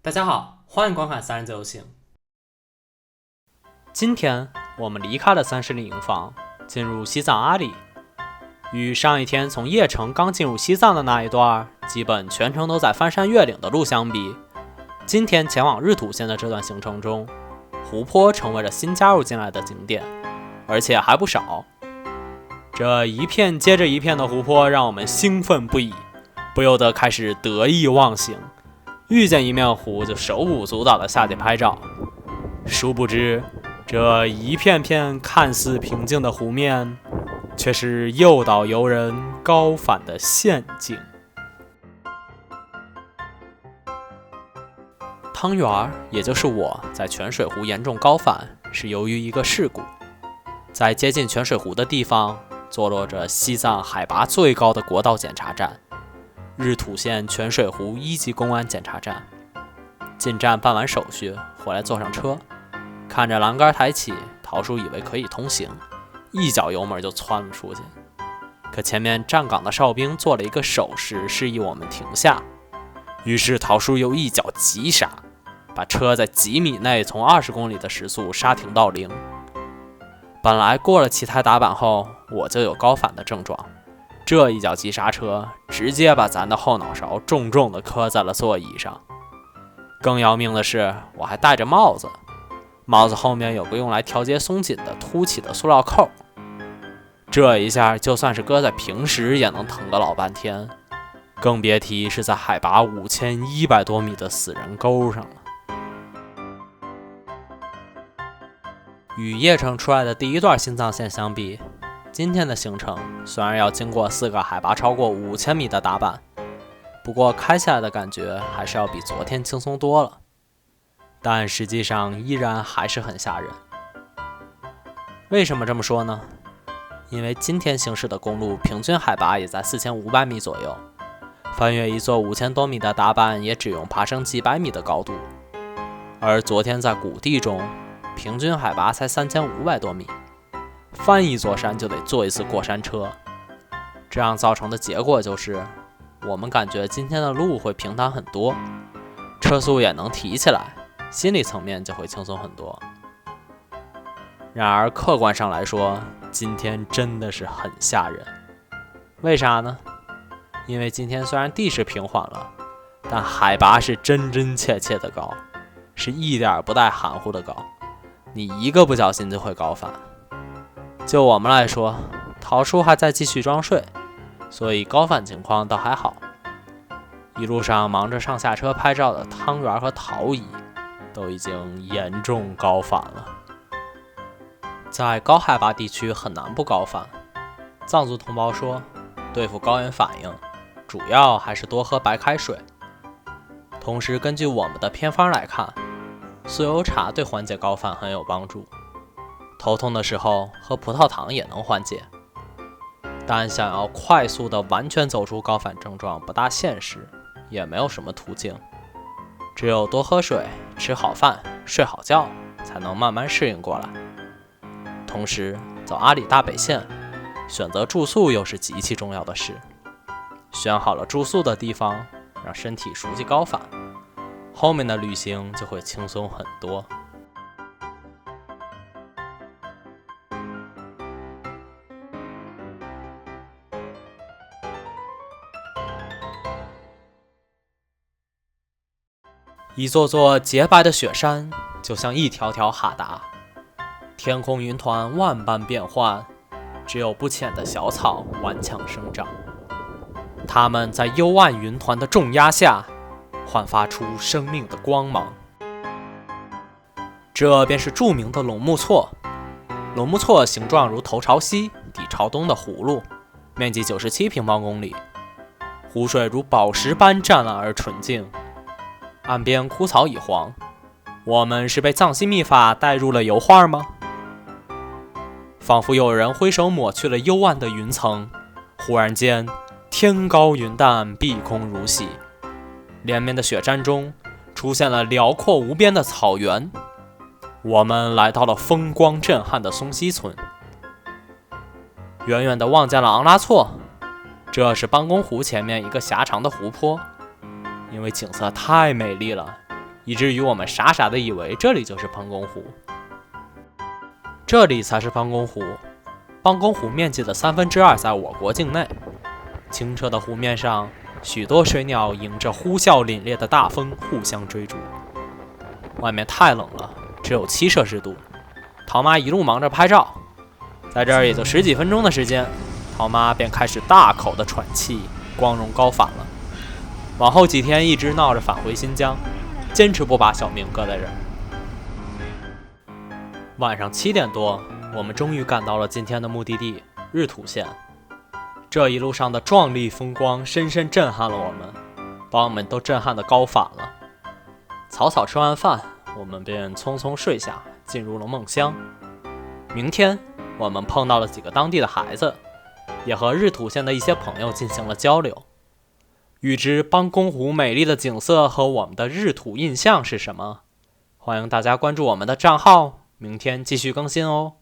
大家好，欢迎观看三人自由行。今天我们离开了30里营房，进入西藏阿里。与上一天从叶城刚进入西藏的那一段，基本全程都在翻山越岭的路相比，今天前往日土县的这段行程中，湖泊成为了新加入进来的景点，而且还不少。这一片接着一片的湖泊让我们兴奋不已，不由得开始得意忘形，遇见一面湖就手舞足蹈地下去拍照。殊不知，这一片片看似平静的湖面，却是诱导游人高反的陷阱。汤圆，也就是我在泉水湖严重高反，是由于一个事故。在接近泉水湖的地方，坐落着西藏海拔最高的国道检查站——日土县泉水湖1级公安检查站。进站办完手续，回来坐上车，看着栏杆抬起，桃叔以为可以通行，一脚油门就窜了出去。可前面站岗的哨兵做了一个手势，示意我们停下。于是桃叔又一脚急刹，把车在几米内从20公里的时速刹停到0。本来过了骑台打板后，我就有高反的症状，这一脚急刹车，直接把咱的后脑勺重重地磕在了座椅上。更要命的是，我还戴着帽子，帽子后面有个用来调节松紧的凸起的塑料扣，这一下就算是搁在平时也能疼个老半天，更别提是在海拔5100多米的死人沟上了。与叶城出来的第一段新藏线相比，今天的行程虽然要经过4个海拔超过5000米的打板，不过开下来的感觉还是要比昨天轻松多了，但实际上依然还是很吓人。为什么这么说呢？因为今天行驶的公路平均海拔也在4500米左右，翻越一座5000多米的打板也只用爬升几百米的高度，而昨天在谷地中平均海拔才3500多米，翻一座山就得坐一次过山车。这样造成的结果就是，我们感觉今天的路会平坦很多，车速也能提起来，心理层面就会轻松很多。然而客观上来说，今天真的是很吓人。为啥呢？因为今天虽然地势平缓了，但海拔是真真切切的高，是一点不带含糊的高，你一个不小心就会高反。就我们来说，桃叔还在继续装睡，所以高反情况倒还好。一路上忙着上下车拍照的汤圆和陶姨都已经严重高反了。在高海拔地区很难不高反，藏族同胞说，对付高原反应主要还是多喝白开水。同时根据我们的偏方来看，酥油茶对缓解高反很有帮助，头痛的时候喝葡萄糖也能缓解。但想要快速的完全走出高反症状不大现实，也没有什么途径，只有多喝水、吃好饭、睡好觉，才能慢慢适应过来。同时走阿里大北线，选择住宿又是极其重要的事。选好了住宿的地方，让身体熟悉高反，后面的旅行就会轻松很多。一座座洁白的雪山，就像一条条哈达，天空云团万般变幻，只有不浅的小草顽强生长。它们在幽暗云团的重压下，焕发出生命的光芒。这便是著名的龙木错。龙木错形状如头朝西、底朝东的葫芦，面积97平方公里，湖水如宝石般湛蓝而纯净，岸边枯草已黄。我们是被藏西秘法带入了油画吗？仿佛有人挥手抹去了幽暗的云层，忽然间天高云淡，碧空如洗，连绵的雪山中出现了辽阔无边的草原。我们来到了风光震撼的松溪村，远远地望见了昂拉措，这是邦公湖前面一个狭长的湖泊，因为景色太美丽了，以至于我们傻傻的以为这里就是邦公湖。这里才是邦公湖，邦公湖面积的2/3在我国境内。清澈的湖面上，许多水鸟迎着呼啸凛冽的大风互相追逐。外面太冷了，只有7摄氏度。桃妈一路忙着拍照，在这儿也就10几分钟的时间，桃妈便开始大口的喘气，光荣高返了。往后几天一直闹着返回新疆，坚持不把小命搁在这儿。晚上7点多，我们终于赶到了今天的目的地日土县。这一路上的壮丽风光深深震撼了我们，把我们都震撼得高反了。草草吃完饭，我们便匆匆睡下，进入了梦乡。明天我们碰到了几个当地的孩子，也和日土县的一些朋友进行了交流。欲知邦公湖美丽的景色和我们的日土印象是什么？欢迎大家关注我们的账号，明天继续更新哦。